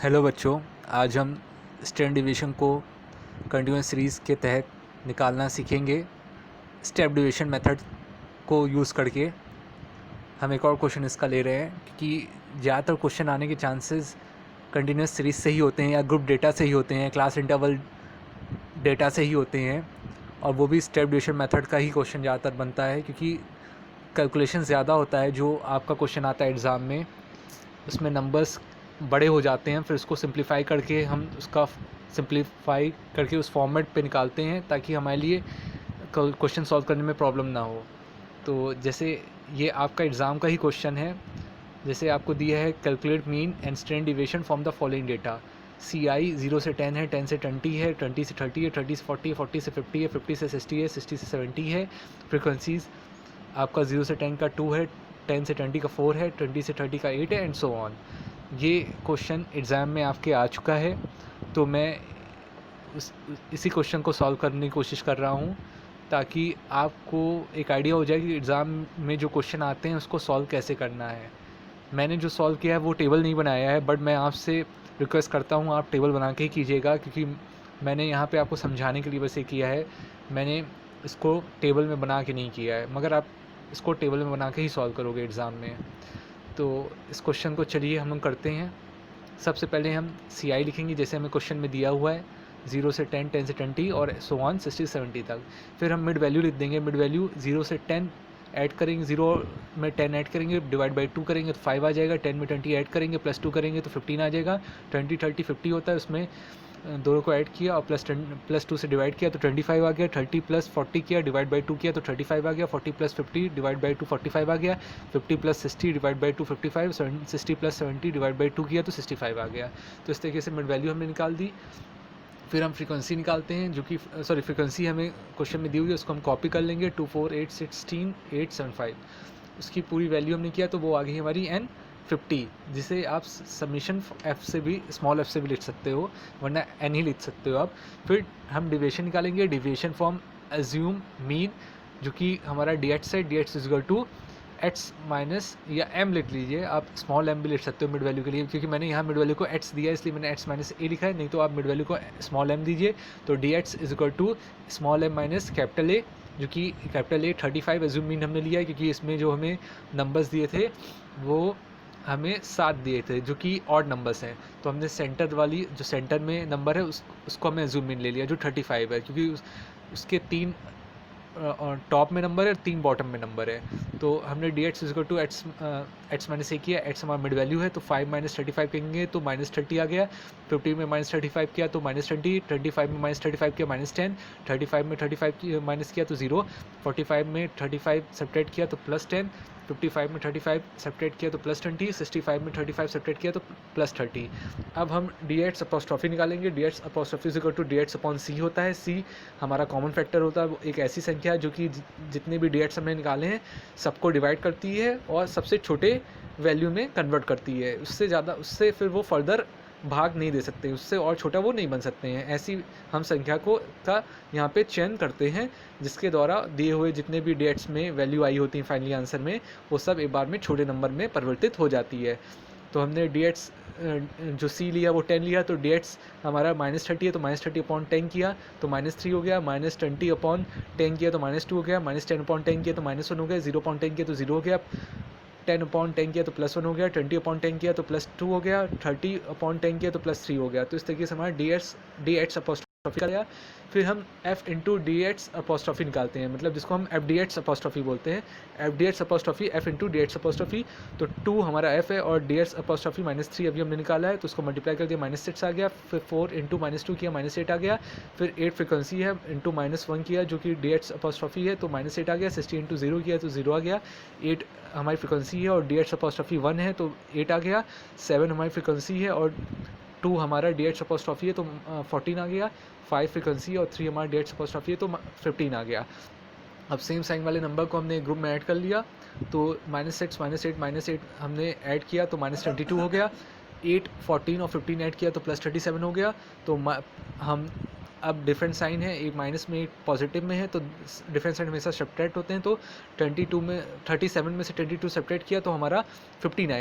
Hello बच्चों, आज हम स्टैंड डिवीज़न को कंटिन्यूस सीरीज़ के तहत निकालना सीखेंगे। स्टेप डिवीज़न मेथड को यूज़ करके हम एक और क्वेश्चन इसका ले रहे हैं, क्योंकि ज़्यादातर क्वेश्चन आने के चांसेस कंटिन्यूस सीरीज़ से ही होते हैं या ग्रुप डेटा से ही होते हैं, क्लास इंटरवल डेटा से ही होते हैं, और वो भी स्टेप डिवीज़न मेथड का ही क्वेश्चन ज़्यादातर बनता है, क्योंकि कैलकुलेशन ज़्यादा होता है। जो आपका क्वेश्चन आता है एग्ज़ाम में, उसमें नंबर्स बड़े हो जाते हैं, फिर उसको सिंप्लीफाई करके हम उसका सिंप्लीफाई करके उस फॉर्मेट पे निकालते हैं ताकि हमारे लिए क्वेश्चन सॉल्व करने में प्रॉब्लम ना हो। तो जैसे ये आपका एग्ज़ाम का ही क्वेश्चन है। जैसे आपको दिया है calculate mean and standard deviation from the following data. C I 0 से 10 है, 10 से 20 है, 20 से 30 है, 30 से 40 है, 40 से 50 है, 50 से 60 है, 60 से 70 है। फ्रिक्वेंसीज आपका 0 से 10 का 2 है, 10 से 20 का 4 है, 20 से 30 का 8 है, एंड सो ऑन। ये क्वेश्चन एग्ज़ाम में आपके आ चुका है, तो मैं इसी क्वेश्चन को सॉल्व करने की कोशिश कर रहा हूँ ताकि आपको एक आइडिया हो जाए कि एग्ज़ाम में जो क्वेश्चन आते हैं उसको सॉल्व कैसे करना है। मैंने जो सॉल्व किया है वो टेबल नहीं बनाया है, बट मैं आपसे रिक्वेस्ट करता हूँ आप टेबल बना के ही कीजिएगा, क्योंकि मैंने यहाँ पे आपको समझाने के लिए बस ये किया है। मैंने इसको टेबल में बना के नहीं किया है, मगर आप इसको टेबल में बना के ही सॉल्व करोगे एग्ज़ाम में। तो इस क्वेश्चन को चलिए हम लोग करते हैं। सबसे पहले हम सी आई लिखेंगे जैसे हमें क्वेश्चन में दिया हुआ है, 0 से 10, 10 से 20 और सो ऑन 60 से 70 तक। फिर हम मिड वैल्यू लिख देंगे। मिड वैल्यू 0 से 10 ऐड करेंगे, 0 में 10 ऐड करेंगे, डिवाइड बाई 2 करेंगे तो 5 आ जाएगा। 10 में 20 ऐड करेंगे, प्लस 2 करेंगे तो 15 आ जाएगा। 20, 30, 50 होता है, उसमें दोनों को ऐड किया और प्लस 2 से डिवाइड किया तो 25 आ गया। 30 प्लस 40 किया, डिवाइड बाई 2 किया तो 35 आ गया। 40 प्लस 50 डिवाइड बाई 2 45 आ गया। 50 plus 60 divide by 2 55। 60 plus 70 divide by 2 किया तो 65 आ गया। तो इस तरीके से मिड वैल्यू हमने निकाल दी। फिर हम फ्रीक्वेंसी निकालते हैं, जो कि फ्रीक्वेंसी हमें क्वेश्चन में दी हुई है, उसको हम कॉपी कर लेंगे। 2, 4, 8, 16, 8, 7, 5। उसकी पूरी वैल्यू हमने किया तो वो आ गई हमारी N50, जिसे आप समीशन एफ से भी, स्मॉल एफ से भी लिख सकते हो, वरना एन ही लिख सकते हो आप। फिर हम डिविएशन निकालेंगे। डिविएशन फ्रॉम एज्यूम मीन, जो कि हमारा डी एच है। D H is equal to x minus, या एम लिख लीजिए, आप स्मॉल एम भी लिख सकते हो मिड वैल्यू के लिए, क्योंकि मैंने यहाँ मिड वैल्यू को एट्स दिया है इसलिए मैंने एट्स माइनस ए लिखा है, नहीं तो आप मिड वैल्यू को स्मॉल एम दीजिए। तो डी एट्स is equal to small m minus capital a, जो कि कैपिटल ए 35 एज्यूम मीन हमने लिया है, क्योंकि इसमें जो हमें नंबर्स दिए थे वो हमें 7 दिए थे, जो कि ऑड नंबर्स हैं। तो हमने सेंटर वाली, जो सेंटर में नंबर है उसको हमने एज्यूम मीन ले लिया, जो 35 है, क्योंकि उसके 3 टॉप में नंबर है और 3 बॉटम में नंबर है। तो हमने D x equal to x minus A किया। एट्स हमारा मिड वैल्यू है, तो 5 माइनस 35 करेंगे तो माइनस 30 आ गया। 15 में माइनस 35 किया तो माइनस 20। 25 में माइनस 35 किया माइनस 10। 35 में 35 माइनस किया तो 0। 45 में 35 सब्ट्रैक्ट किया तो प्लस 10। 55 में 35 सब्ट्रैक्ट किया तो प्लस 20। 65 में 35 सब्ट्रैक्ट किया तो प्लस 30। अब हम डी एट्स अपॉस्ट्रॉफी निकालेंगे। D x apostrophe is equal to D x upon C होता है। सी हमारा कॉमन फैक्टर होता है, वो एक ऐसी संख्या है जो कि जितने भी डी एट्स हमने निकाले हैं सबको डिवाइड करती है और सबसे छोटे वैल्यू में कन्वर्ट करती है। उससे ज़्यादा, उससे फिर वो फर्दर भाग नहीं दे सकते, उससे और छोटा वो नहीं बन सकते हैं। ऐसी हम संख्या का यहाँ पे चयन करते हैं, जिसके द्वारा दिए हुए जितने भी डेट्स में वैल्यू आई होती है फाइनली आंसर में, वो सब एक बार में छोटे नंबर में परिवर्तित हो जाती है। तो हमने डी एट्स जो सी लिया वो 10 लिया, तो डी एट्स हमारा माइनस 30 है, तो माइनस 30 अपॉन 10 किया तो माइनस 3 हो गया। माइनस 20 अपॉन 10 किया तो माइनस 2 हो गया। माइनस 10 अपॉन 10 किया तो माइनस 1 हो गया। 0 अपॉन 10 किया तो 0 हो गया। 10 अपॉन 10 किया तो प्लस 1 हो गया। 20 अपॉन 10 किया तो प्लस 2 हो गया। 30 अपॉन 10 किया तो प्लस 3 हो गया। तो इस तरीके से हमारा डी एट्स अपॉस्ट्रॉफी का गया। फिर हम F into D x apostrophe निकालते हैं, मतलब जिसको हम एफ डी एट्स अपॉस्ट्रॉफी बोलते हैं। F D x apostrophe F into D x apostrophe, तो 2 हमारा एफ है और डी एट्स अपॉस्ट्रॉफी माइनस 3 अभी हमने निकाला है, तो उसको मल्टीप्लाई कर दिया, माइनस 6 आ गया। फिर 4 इंटू माइनस 2 किया, माइनस 8 आ गया। फिर 8 फ्रिक्वेंसी है, इंटू माइनस 1 किया जो कि डी एट्स अपॉस्ट्रॉफी है, तो माइनस 8 आ गया। 60 इंटू 0 किया तो 0 आ गया। 8 हमारी फ्रिक्वेंसी है और डी एट्स अपॉस्ट्रॉफी 1 है तो 8 आ गया। 7 हमारी फ्रिक्वेंसी है और 2 हमारा डी एट्स अपॉस्ट्रॉफी है तो 14 आ गया। 5 फ्रिक्वेंसी और 3 हमारा डी एट्स अपॉस्ट्रॉफी है तो 15 आ गया। अब सेम साइन वाले नंबर को हमने ग्रुप में ऐड कर लिया, तो -6 -8 हमने ऐड किया तो -22 हो गया। 8, 14 और 15 ऐड किया तो +37 हो गया। तो हम अब डिफरेंट साइन है, एक माइनस में एक पॉजिटिव में है, तो डिफरेंट साइन हमेशा सब्ट्रैक्ट होते हैं। तो 37 में से 22 सब्ट्रैक्ट किया तो हमारा 15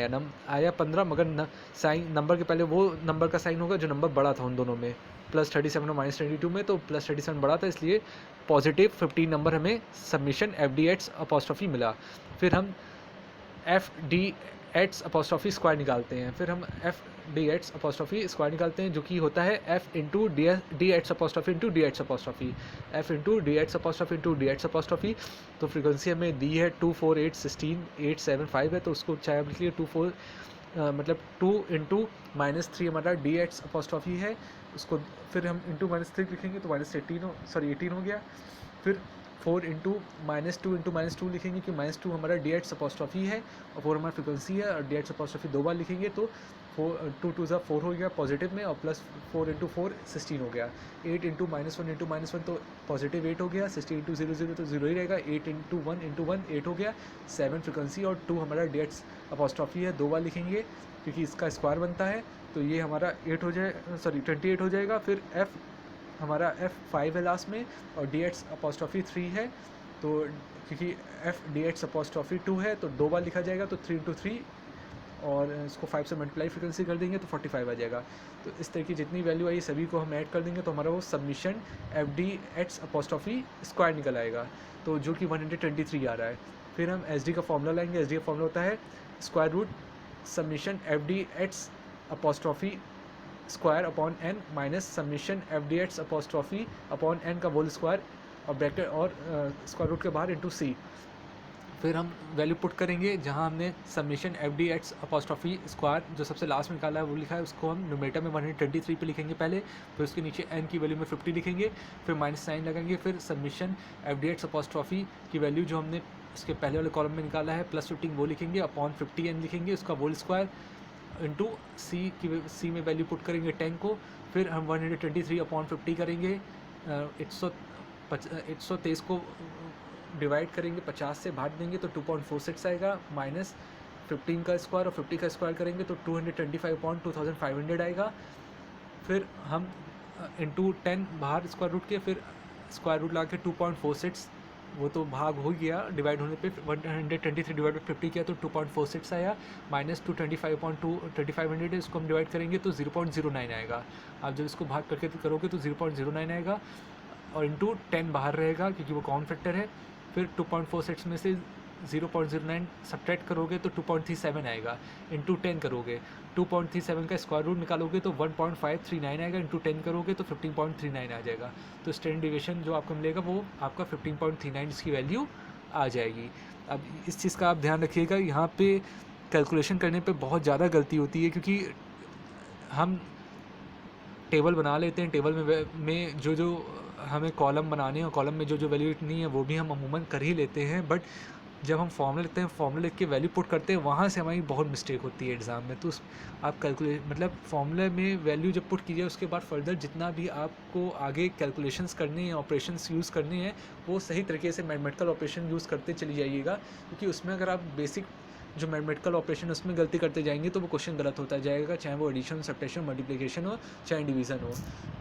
आया 15, मगर साइन नंबर के पहले वो नंबर का साइन होगा जो नंबर बड़ा था उन दोनों में, +37 और -22 में, तो +37 बड़ा था, इसलिए पॉजिटिव 15 नंबर हमें सबमिशन FD@' मिला। फिर हम FD@' स्क्वायर निकालते हैं। फिर हम FD@' स्क्वायर निकालते हैं, जो कि होता है F into D@' into D@', F into D@' तो फ्रीक्वेंसी हमें दी है 2, 4, 8, 16, 8, 7, 5 है, तो उसको चाहे आप लिख लिए 2, 4 मतलब 2 इंटू -3 हमारा D@' है उसको, फिर हम इंटू -3 लिखेंगे तो -18 हो गया। फिर 4 इंटू -2 लिखेंगे कि -2 हमारा D@' है और 4 हमारा फ्रिक्वेंसी है, और D@' 2 बार लिखेंगे तो 2 2 4 हो गया पॉजिटिव में, और +4 इंटू 4 16 हो गया। 8 इंटू -1 तो पॉजिटिव 8 हो गया, 16 इंटू 0 0 तो 0 ही रहेगा, 8 इंटू 1 8 हो गया, 7 फ्रिक्वेंसी और 2 हमारा D@' है, 2 बार लिखेंगे क्योंकि इसका स्क्वायर बनता है, तो ये हमारा 28 हो जाएगा। फिर हमारा F5 है लास्ट में, और D@' 3 है, तो क्योंकि FD@' 2 है तो 2 बार लिखा जाएगा, तो 3 इंटू 3 और इसको 5 से मल्टीप्लाई फ्रिक्वेंसी कर देंगे तो 45 आ जाएगा। तो इस तरह की जितनी वैल्यू आई सभी को हम ऐड कर देंगे तो हमारा वो सबमिशन FD@' स्क्वायर निकल आएगा, तो जो कि 123 आ रहा है। फिर हम SD का फॉर्मूला लाएंगे। SD का फॉर्मूला होता है square root submission FD@' square upon n minus submission FD@' upon n का होल स्क्वायर और ब्रैकेट और स्क्वायर रूट के बाहर इंटू C। फिर हम वैल्यू पुट करेंगे जहां हमने सबमिशन FD@' स्क्वायर जो सबसे लास्ट में निकाला है वो लिखा है, उसको हम न्यूमरेटर में 123 पे लिखेंगे पहले, फिर उसके नीचे n की वैल्यू में 50 लिखेंगे, फिर माइनस साइन लगाएंगे, फिर सबमिशन FD@' की वैल्यू जो हमने उसके पहले वाले कॉलम में निकाला है +15 वो लिखेंगे, अपॉन 50n लिखेंगे, उसका होल स्क्वायर इंटू C में वैल्यू पुट करेंगे 10 को, फिर हम 123 अपॉन 50 करेंगे, 123 को डिवाइड करेंगे 50 से भाग देंगे तो 2.46 आएगा, माइनस 15 का स्क्वायर और 50 का स्क्वायर करेंगे तो 225/2500 आएगा। फिर हम इंटू 10 बाहर स्क्वायर रूट के, फिर स्क्वायर रूट ला के 2.46 वो तो भाग हो गया, डिवाइड होने पे 123 डिवाइड बाई 50 किया तो 2.46 आया, माइनस 225/2500 है, इसको हम डिवाइड करेंगे तो 0.09 आएगा। आप जब इसको भाग करके करोगे तो 0.09 आएगा, और इंटू 10 बाहर रहेगा क्योंकि वो कॉमन फैक्टर है। फिर 2.46 में से 0.09 सब्ट्रैक्ट करोगे तो 2.37 आएगा, इंटू 10 करोगे 2.37 का स्क्वायर रूट निकालोगे तो 1.539 आएगा, इंटू 10 करोगे तो 15.39 आ जाएगा। तो स्टैंडर्ड डिविएशन जो आपको मिलेगा वो आपका 15.39 इसकी वैल्यू आ जाएगी। अब इस चीज़ का आप ध्यान रखिएगा, यहाँ पे कैलकुलेशन करने पे बहुत ज़्यादा गलती होती है, क्योंकि हम टेबल बना लेते हैं, टेबल में जो हमें कॉलम बनाने हैं और कॉलम में जो वैल्यू लिखनी है वो भी हम अमूमन कर ही लेते हैं, बट जब हम फॉर्मूला लिखते हैं, फॉर्मूला लिख के वैल्यू पुट करते हैं, वहाँ से हमारी बहुत मिस्टेक होती है एग्ज़ाम में। तो आप मतलब फॉर्मूले में वैल्यू जब पुट कीजिए उसके बाद फर्दर जितना भी आपको आगे कैलकुलेशंस करने हैं, ऑपरेशंस यूज़ करने हैं, वो सही तरीके से मैथमेटिकल ऑपरेशन यूज़ करते चली जाइएगा, क्योंकि उसमें अगर आप बेसिक जो मैथमेटिकल ऑपरेशन उसमें गलती करते जाएंगे तो वो क्वेश्चन गलत होता जाएगा, चाहे वो एडिशन, सब्ट्रैक्शन, मल्टीप्लिकेशन हो, चाहे डिवीज़न हो।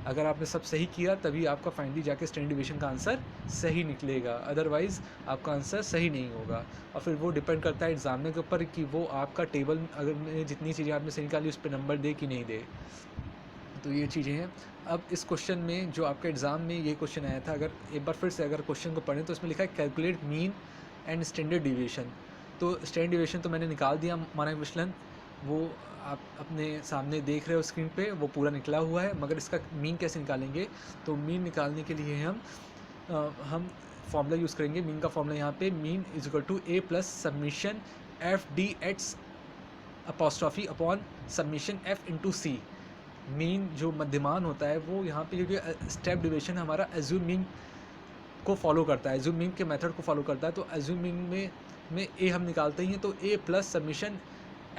अगर आपने सब सही किया तभी आपका फाइनली जाके स्टैंडर्ड डिवीजन का आंसर सही निकलेगा, अदरवाइज़ आपका आंसर सही नहीं होगा। और फिर वो डिपेंड करता है एग्जामिनर के ऊपर कि वो आपका टेबल अगर जितनी चीज़ें आपने सही निकाली उस पर नंबर दे कि नहीं दे। तो ये चीज़ें हैं। अब इस क्वेश्चन में जो आपका एग्ज़ाम में ये क्वेश्चन आया था, अगर एक बार फिर से अगर क्वेश्चन को पढ़ें तो इसमें लिखा है calculate mean and standard deviation. तो स्टैंडर्ड डिविएशन तो मैंने निकाल दिया, मानक विचलन वो आप अपने सामने देख रहे हो स्क्रीन पे, वो पूरा निकला हुआ है, मगर इसका मीन कैसे निकालेंगे? तो मीन निकालने के लिए हम फॉर्मूला यूज़ करेंगे। मीन का फॉर्मूला यहाँ पे mean is equal to a plus submission FD@' upon submission F into c. Mean जो मध्यमान होता है वो यहाँ पे क्योंकि स्टेप डिविएशन हमारा एज्यूम मीन को फॉलो करता है, एज्यूम मीन के मेथड को फॉलो करता है, तो एज्यूम मीन में ए हम निकालते ही हैं, तो A plus submission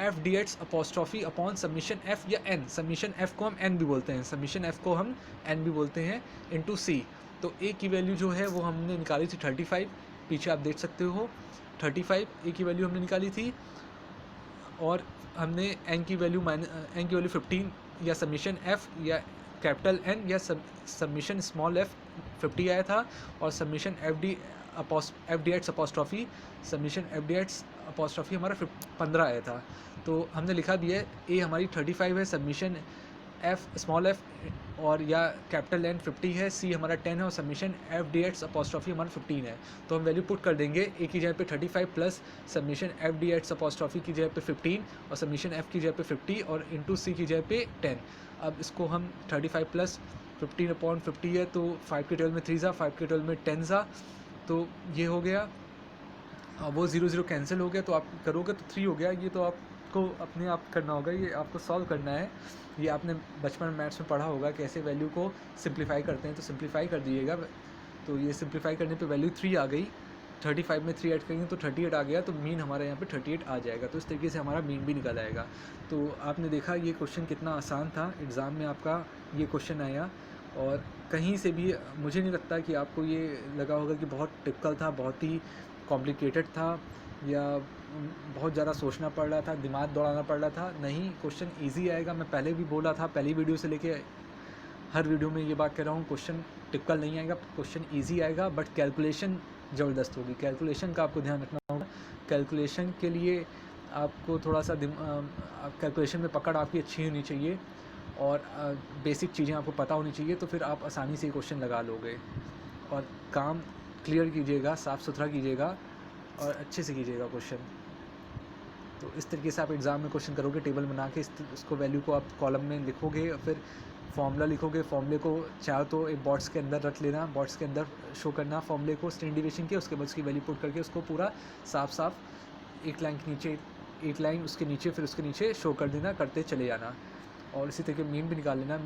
FD@' upon submission F या N, सबमिशन F को हम N भी बोलते हैं, सबमिशन F को हम N भी बोलते हैं, इंटू सी। तो ए की वैल्यू जो है वो हमने निकाली थी 35, पीछे आप देख सकते हो 35 ए की वैल्यू हमने निकाली थी, और हमने N की वैल्यू 15 या सबमिशन F या कैपिटल एन या सबमिशन स्मॉल एफ 50 आया था, और submission F D x apostrophe हमारा 15 आया था। तो हमने लिखा भी है ए हमारी 35 है, सबमिशन एफ स्मॉल एफ और या कैपिटल एन 50 है, सी हमारा 10 है और submission F D x apostrophe हमारा 15 है। तो हम वैल्यू पुट कर देंगे, ए की जगह पे 35 plus submission F D x apostrophe की जगह पे 15 और सबमिशन एफ की जगह पे 50 और इंटू सी की जगह पे 10। अब इसको हम 35 प्लस 15/50 है, तो 5 के टेबल में 3 ज़ा, 5 के टेबल में 10 ज़ा, तो ये हो गया। वो 0 कैंसिल हो गया, तो आप करोगे तो 3 हो गया। ये तो आपको अपने आप करना होगा, ये आपको सॉल्व करना है। ये आपने बचपन में मैथ्स में पढ़ा होगा कैसे वैल्यू को सिंप्लीफाई करते हैं, तो सिंप्लीफाई कर दीजिएगा। तो ये सिंप्लीफाई करने पे वैल्यू 3 आ गई, 35 में 3 ऐड करेंगे तो 38 आ गया, तो मीन हमारे यहाँ पे 38 आ जाएगा। तो इस तरीके से हमारा मीन भी निकल आएगा। तो आपने देखा ये क्वेश्चन कितना आसान था, एग्ज़ाम में आपका ये क्वेश्चन आया, और कहीं से भी मुझे नहीं लगता कि आपको ये लगा होगा कि बहुत टिपिकल था, बहुत ही कॉम्प्लिकेटेड था, या बहुत ज़्यादा सोचना पड़ रहा था, दिमाग दौड़ाना पड़ रहा था। नहीं, क्वेश्चन इजी आएगा। मैं पहले भी बोला था, पहली वीडियो से लेके हर वीडियो में ये बात कह रहा हूँ, क्वेश्चन टिपिकल नहीं आएगा, क्वेश्चन इजी आएगा, बट कैलकुलेशन ज़बरदस्त होगी। कैलकुलेशन का आपको ध्यान रखना होगा। कैलकुलेशन के लिए आपको थोड़ा सा कैलकुलेशन में पकड़ आपकी अच्छी होनी चाहिए, और बेसिक चीज़ें आपको पता होनी चाहिए, तो फिर आप आसानी से क्वेश्चन लगा लोगे। और काम क्लियर कीजिएगा, साफ़ सुथरा कीजिएगा और अच्छे से कीजिएगा क्वेश्चन। तो इस तरीके से आप एग्ज़ाम में क्वेश्चन करोगे, टेबल बना के इसको वैल्यू को आप कॉलम में लिखोगे, और फिर फॉर्मूला लिखोगे। फॉर्मूले को चाहे तो एक बॉक्स के अंदर रख लेना, बॉक्स के अंदर शो करना फॉर्मूले को स्टैंडर्ड डिवीजन के, उसके बाद उसकी वैल्यू पुट करके उसको पूरा साफ एक लाइन के नीचे, एक लाइन उसके नीचे, फिर उसके नीचे शो कर देना, करते चले जाना। और इसी तरीके मीन भी निकाल लेना,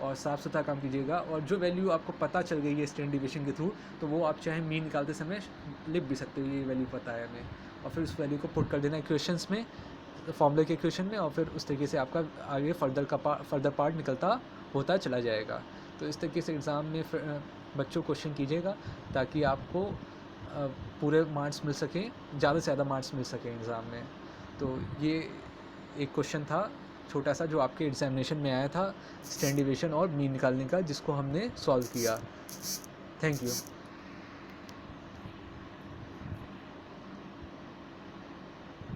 और साफ़ सुथरा काम कीजिएगा। और जो वैल्यू आपको पता चल गई है स्टैंडर्ड डिवीजन के थ्रू, तो वो आप चाहे मीन निकालते समय लिख भी सकते हो, ये वैल्यू पता है हमें, और फिर उस वैल्यू को पुट कर देना इक्वेशंस में, फॉर्मूले के इक्वेशन में, और फिर उस तरीके से आपका आगे फर्दर पार्ट निकलता होता चला जाएगा। तो इस तरीके से एग्ज़ाम में बच्चों क्वेश्चन कीजिएगा, ताकि आपको पूरे मार्क्स मिल सकें, ज़्यादा से ज़्यादा मार्क्स मिल सकें एग्ज़ाम में। तो ये एक क्वेश्चन था छोटा सा, जो आपके एग्जामिनेशन में आया था, स्टैंडर्ड डिवीजन और मीन निकालने का, जिसको हमने सॉल्व किया। Thank you.